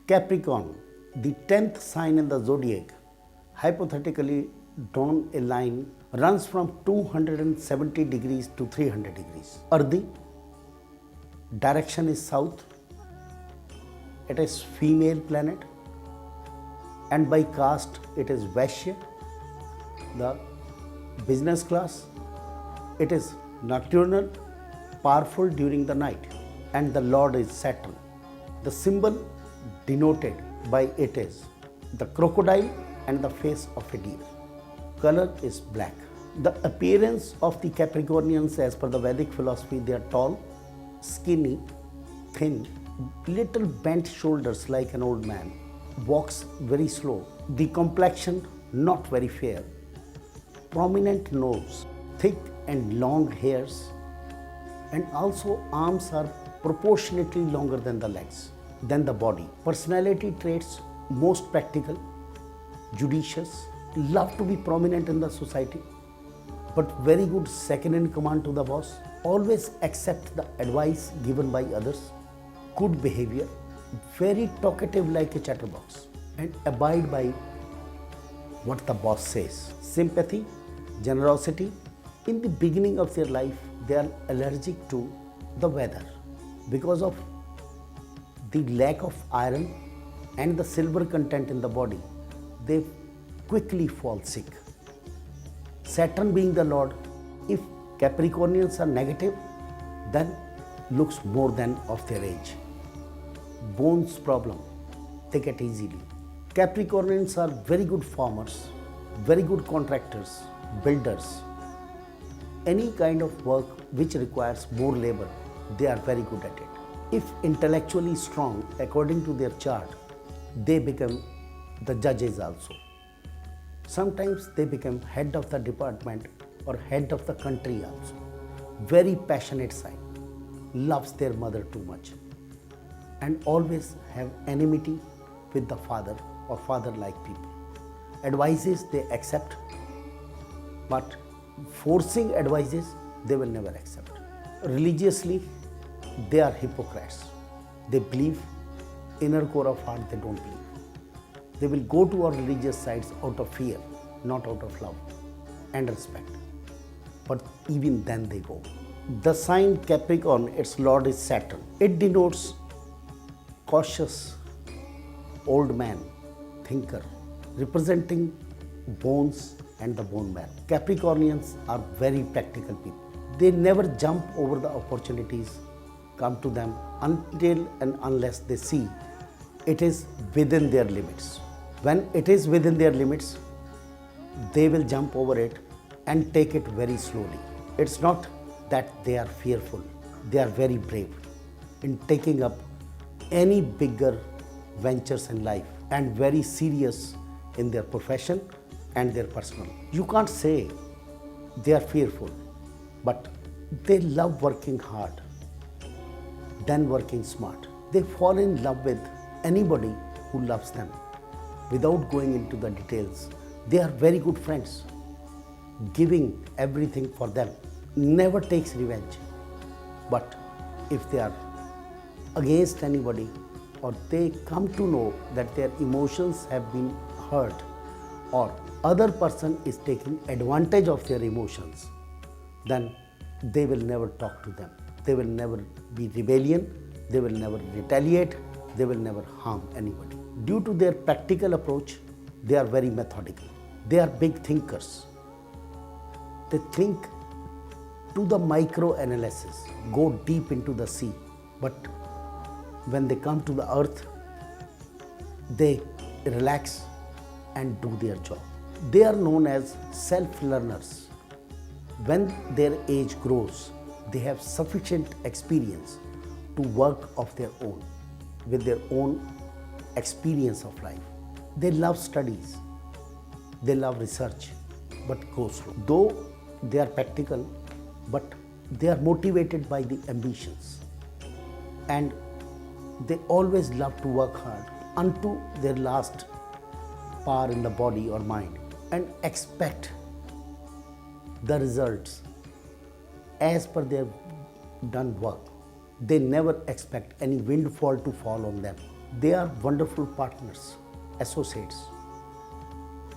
Capricorn, the 10th sign in the zodiac, hypothetically drawn a line runs from 270 degrees to 300 degrees. Earthy, direction is south, it is female planet, and by caste it is Vaishya, the business class. It is nocturnal, powerful during the night, and the lord is Saturn. The symbol denoted by it is the crocodile and the face of a deer. Color is black. The appearance of the Capricornians as per the Vedic philosophy, they are tall, skinny, thin, little bent shoulders like an old man, walks very slow. The complexion not very fair, prominent nose, thick and long hairs, and also arms are proportionately longer than the legs, than the body. Personality traits most practical, judicious, love to be prominent in the society, but very good second in command to the boss, always accept the advice given by others, good behavior, very talkative like a chatterbox, and abide by what the boss says. Sympathy, generosity. In the beginning of their life, they are allergic to the weather because of the lack of iron and the silver content in the body. They quickly fall sick. Saturn being the lord, if Capricornians are negative, then looks more than of their age. Bones problem, they get easily. Capricornians are very good farmers, very good contractors, builders. Any kind of work which requires more labor, they are very good at it. If intellectually strong, according to their chart, they become the judges also. Sometimes they become head of the department or head of the country also. Very passionate sign, loves their mother too much, and always have enmity with the father or father-like people. Advices they accept, but forcing advices they will never accept. Religiously, they are hypocrites. They believe, inner core of heart they don't believe. They will go to our religious sites out of fear, not out of love and respect. But even then they go. The sign Capricorn, its lord is Saturn. It denotes cautious, old man, thinker, representing bones and the bone marrow. Capricornians are very practical people. They never jump over the opportunities come to them until and unless they see it is within their limits. When it is within their limits, they will jump over it and take it very slowly. It's not that they are fearful, they are very brave in taking up any bigger ventures in life and very serious in their profession and their personal. You can't say they are fearful, but they love working hard than working smart. They fall in love with anybody who loves them. Without going into the details, they are very good friends, giving everything for them, never takes revenge. But if they are against anybody, or they come to know that their emotions have been hurt, or other person is taking advantage of their emotions, then they will never talk to them. They will never be rebellion, they will never retaliate, they will never harm anybody. Due to their practical approach, they are very methodical. They are big thinkers. They think to the micro analysis, go deep into the sea, but when they come to the earth, they relax and do their job. They are known as self-learners. When their age grows, they have sufficient experience to work of their own, with their own experience of life. They love studies, they love research, but go slow. Though they are practical, but they are motivated by the ambitions, and they always love to work hard unto their last power in the body or mind, and expect the results as per their done work. They never expect any windfall to fall on them. They are wonderful partners, associates,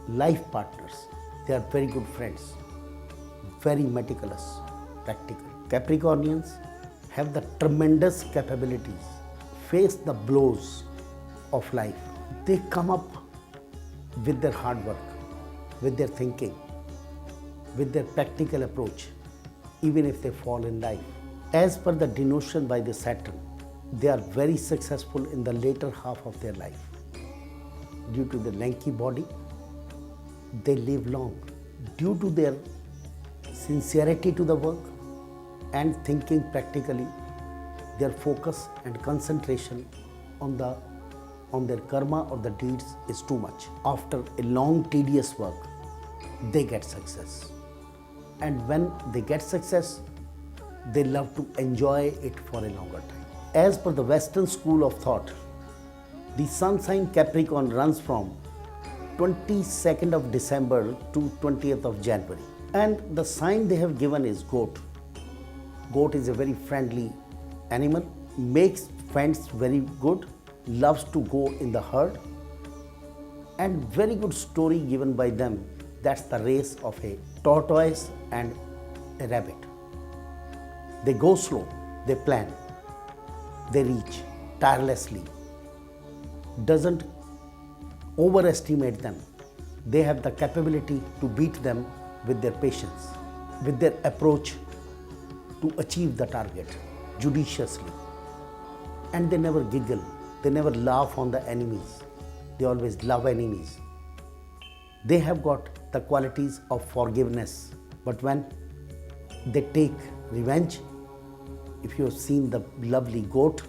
life partners. They are very good friends, very meticulous, practical. Capricornians have the tremendous capabilities, face the blows of life. They come up with their hard work, with their thinking, with their practical approach, even if they fall in life. As per the denotion by the Saturn, they are very successful in the later half of their life. Due to the lanky body, they live long. Due to their sincerity to the work and thinking practically, their focus and concentration on their karma or the deeds is too much. After a long tedious work, they get success. And when they get success, they love to enjoy it for a longer time. As per the Western school of thought, the sun sign Capricorn runs from 22nd of December to 20th of January. And the sign they have given is goat. Goat is a very friendly animal, makes friends very good, loves to go in the herd, and very good story given by them. That's the race of a tortoise and a rabbit. They go slow, they plan, they reach tirelessly. Doesn't overestimate them. They have the capability to beat them with their patience, with their approach to achieve the target judiciously. And they never giggle, they never laugh on the enemies. They always love enemies. They have got the qualities of forgiveness, but when they take revenge, if you have seen the lovely goat,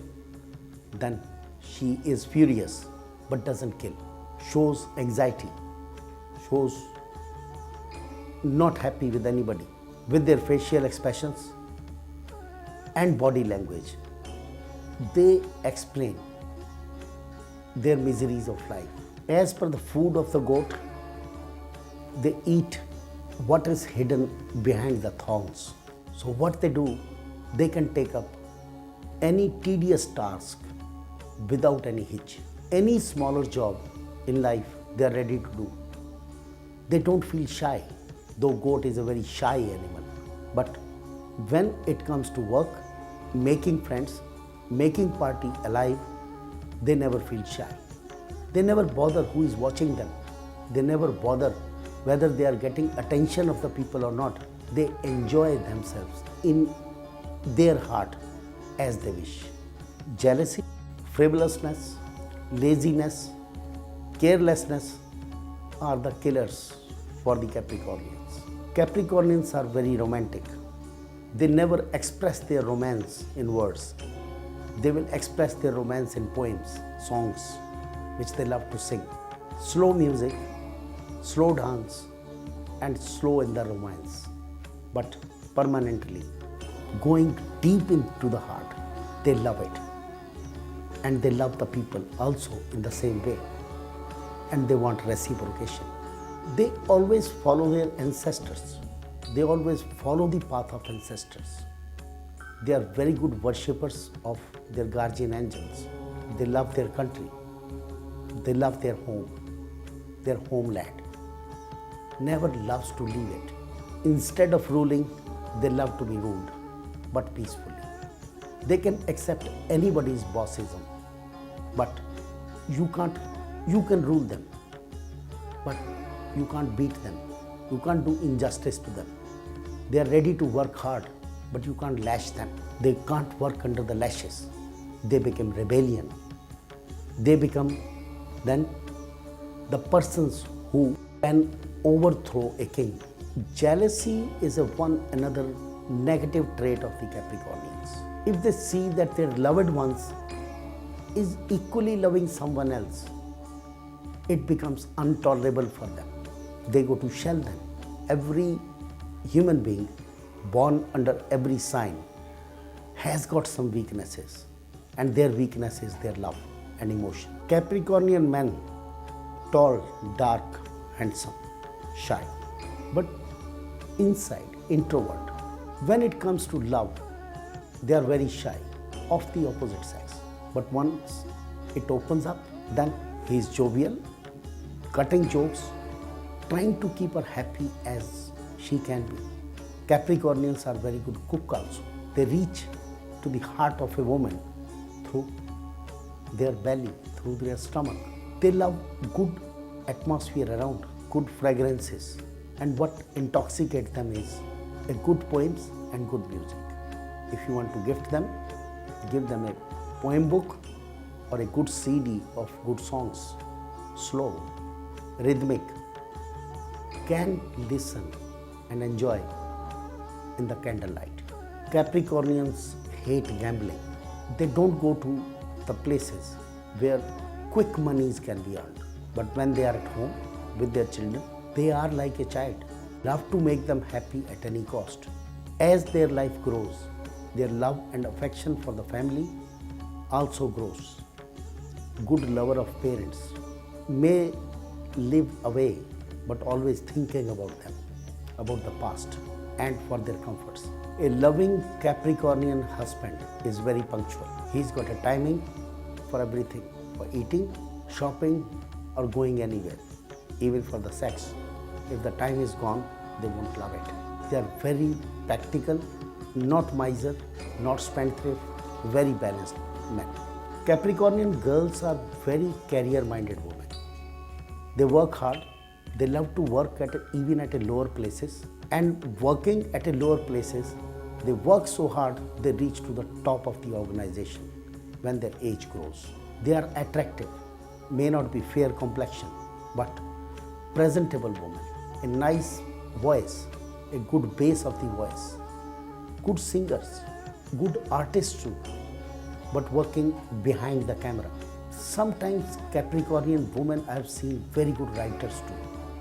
then she is furious but doesn't kill, shows anxiety, shows not happy with anybody. With their facial expressions and body language, they explain their miseries of life. As per the food of the goat, they eat what is hidden behind the thorns. So what they do, they can take up any tedious task without any hitch. Any smaller job in life, they are ready to do. They don't feel shy, though goat is a very shy animal. But when it comes to work, making friends, making party alive, they never feel shy. They never bother who is watching them. They never bother whether they are getting attention of the people or not. They enjoy themselves in their heart as they wish. Jealousy, frivolousness, laziness, carelessness are the killers for the Capricornians. Capricornians are very romantic. They never express their romance in words. They will express their romance in poems, songs, which they love to sing. Slow music, slow dance, and slow in the romance, but permanently, going deep into the heart. They love it. And they love the people also in the same way. And they want reciprocation. They always follow their ancestors. They always follow the path of ancestors. They are very good worshippers of their guardian angels. They love their country. They love their home, their homeland. Never loves to leave it. Instead of ruling, they love to be ruled, but peacefully. They can accept anybody's bossism, but you can rule them, but you can't beat them. You can't do injustice to them. They are ready to work hard, but you can't lash them. They can't work under the lashes. They become rebellion. They become then the persons who can overthrow a king. Jealousy is another negative trait of the Capricornians. If they see that their loved ones is equally loving someone else, it becomes intolerable for them. They go to shell them. Every human being born under every sign has got some weaknesses, and their weakness is their love and emotion. Capricornian men, tall, dark, handsome, shy, but inside, introvert. When it comes to love, they are very shy, of the opposite sex. But once it opens up. Then he is jovial, cutting jokes, trying to keep her happy as she can be. Capricornians are very good cook also. They reach to the heart of a woman through their belly, through their stomach. They love good atmosphere around, good fragrances, and what intoxicates them is a good poems and good music. If you want to gift them, give them a poem book or a good CD of good songs, slow, rhythmic, can listen and enjoy in the candlelight. Capricornians hate gambling. They don't go to the places where quick monies can be earned. But when they are at home with their children, they are like a child. Love to make them happy at any cost. As their life grows, their love and affection for the family also grows. Good lover of parents may live away, but always thinking about them, about the past and for their comforts. A loving Capricornian husband is very punctual. He's got a timing for everything, for eating, shopping, or going anywhere, even for the sex. If the time is gone, they won't love it. They are very practical, not miser, not spendthrift, very balanced men. Capricornian girls are very career-minded women. They work hard. They love to work even at a lower places. And working at a lower places, they work so hard they reach to the top of the organization when their age grows. They are attractive, may not be fair complexion, but presentable woman, a nice voice, a good bass of the voice, good singers, good artists too, but working behind the camera. Sometimes Capricornian women I have seen very good writers too,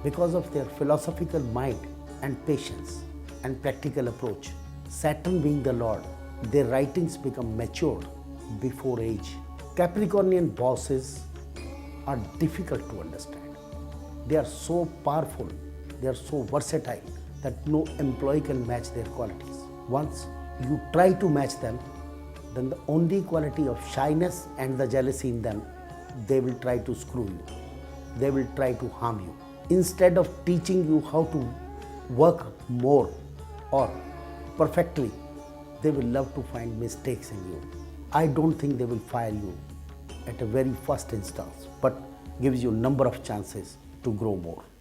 because of their philosophical mind and patience and practical approach. Saturn being the Lord, their writings become matured before age. Capricornian bosses are difficult to understand. They are so powerful, they are so versatile that no employee can match their qualities. Once you try to match them, then the only quality of shyness and the jealousy in them, they will try to screw you. They will try to harm you. Instead of teaching you how to work more or perfectly, they will love to find mistakes in you. I don't think they will fire you at a very first instance, but gives you a number of chances to grow more.